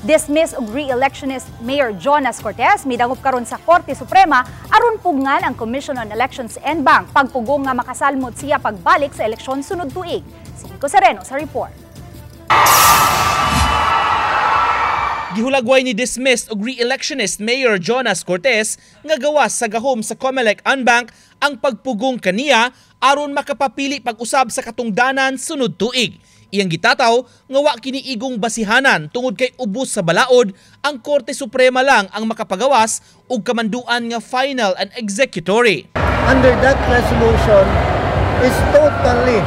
Dismiss og re-electionist Mayor Jonas Cortez midangop karon sa Korte Suprema aron pugngan ang Commission on Elections and Bank pagpugong nga makasalmot siya pagbalik sa eleksyon sunod tuig. Si Nico Sereno sa report. Gihulagway ni dismissed og re-electionist Mayor Jonas Cortez nga gawas sa gahom sa Comelec Unbank ang pagpugong kaniya aron makapapili pag-usab sa katungdanan sunod tuig. Iyang gitataw nga wa kini igong basihanan tungod kay ubos sa balaod ang Korte Suprema lang ang makapagawas og kamanduan nga final and executory. Under that resolution is totally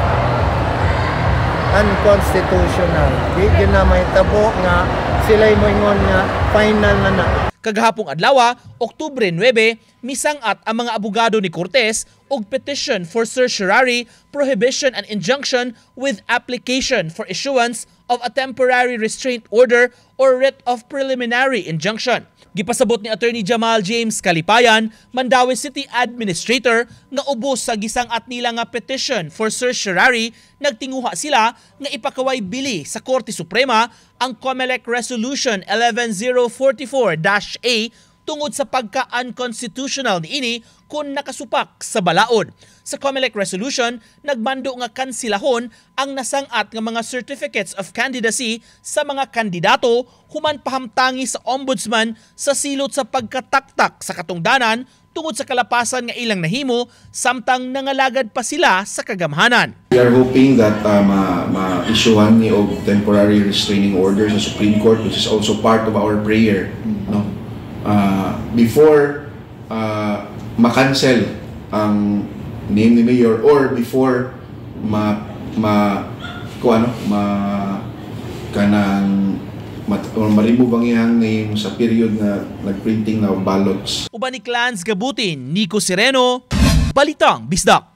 unconstitutional. Di na may tabo nga sila'y moingon nga final na. Kagahapong adlaw, Oktubre 9, misangat ang mga abogado ni Cortez og petition for certiorari, prohibition and injunction with application for issuance of a temporary restraint order or writ of preliminary injunction. Gipasabot ni Attorney Jamal James Calipayan, Mandaue City Administrator, nga ubos sa gisangat nila nga petition for certiorari, nagtinguha sila nga ipakaway bili sa Korte Suprema ang Comelec Resolution 11044-A tungod sa pagka-unconstitutional niini kung nakasupak sa balaod. Sa Comelec Resolution, nagmando nga kansilahon ang nasangat nga mga certificates of candidacy sa mga kandidato human pahamtangi sa ombudsman sa silot sa pagkataktak sa katungdanan tungod sa kalapasan nga ilang nahimo samtang nangalagad pa sila sa kagamhanan. We are hoping that ma-issuehan ni og temporary restraining order sa Supreme Court, which is also part of our prayer, no? Before ma-cancel ang name ni Mayor or before ma-remove ang iyang name sa period na nagprinting na ballots. Uban ni Clans Gabutin, Nico Sereno, Balitang Bisdak.